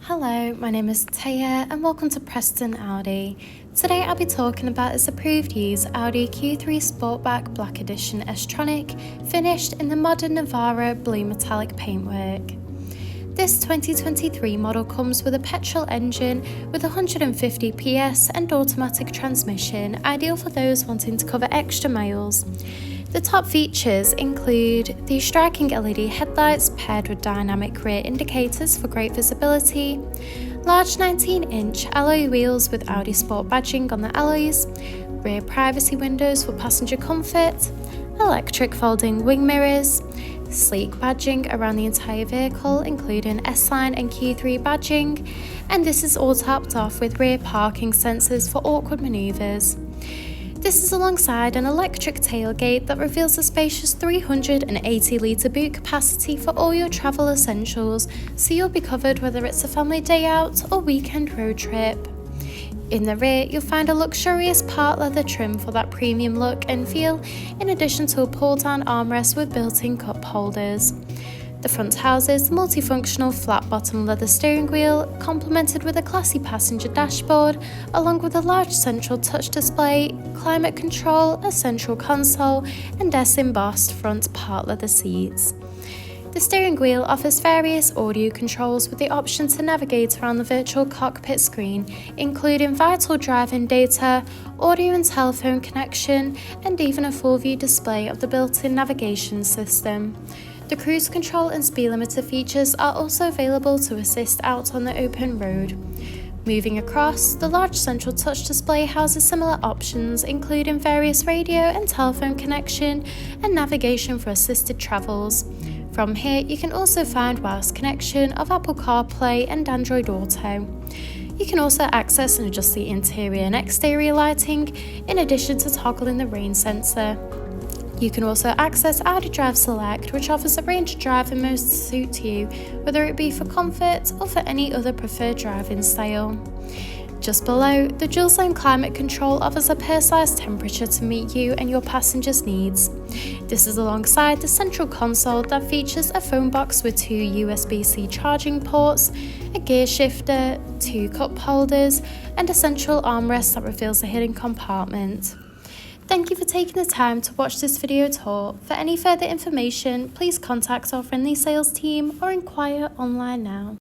Hello, my name is Taya and welcome to Preston Audi. Today I'll be talking about this approved use Audi Q3 Sportback Black Edition S-Tronic finished in the modern Navarra Blue Metallic paintwork. This 2023 model comes with a petrol engine with 150 PS and automatic transmission, ideal for those wanting to cover extra miles. The top features include the striking LED headlights paired with dynamic rear indicators for great visibility, large 19-inch alloy wheels with Audi Sport badging on the alloys, rear privacy windows for passenger comfort, electric folding wing mirrors, sleek badging around the entire vehicle including S-Line and Q3 badging, and this is all topped off with rear parking sensors for awkward manoeuvres. This is alongside an electric tailgate that reveals a spacious 380-litre boot capacity for all your travel essentials, so you'll be covered whether it's a family day out or weekend road trip. In the rear, you'll find a luxurious part leather trim for that premium look and feel, in addition to a pull-down armrest with built-in cup holders. The front houses multifunctional flat-bottom leather steering wheel, complemented with a classy passenger dashboard, along with a large central touch display, climate control, a central console, and embossed front part leather seats. The steering wheel offers various audio controls with the option to navigate around the virtual cockpit screen, including vital driving data, audio and telephone connection, and even a full view display of the built-in navigation system. The cruise control and speed limiter features are also available to assist out on the open road. Moving across, the large central touch display houses similar options including various radio and telephone connection and navigation for assisted travels. From here, you can also find wireless connection of Apple CarPlay and Android Auto. You can also access and adjust the interior and exterior lighting, in addition to toggling the rain sensor. You can also access Audi Drive Select, which offers a range of driving modes to suit you, whether it be for comfort or for any other preferred driving style. Just below, the dual zone climate control offers a personalised temperature to meet you and your passengers' needs. This is alongside the central console that features a phone box with 2 USB-C charging ports, a gear shifter, 2 cup holders, and a central armrest that reveals a hidden compartment. Thank you for taking the time to watch this video tour. For any further information, please contact our friendly sales team or inquire online now.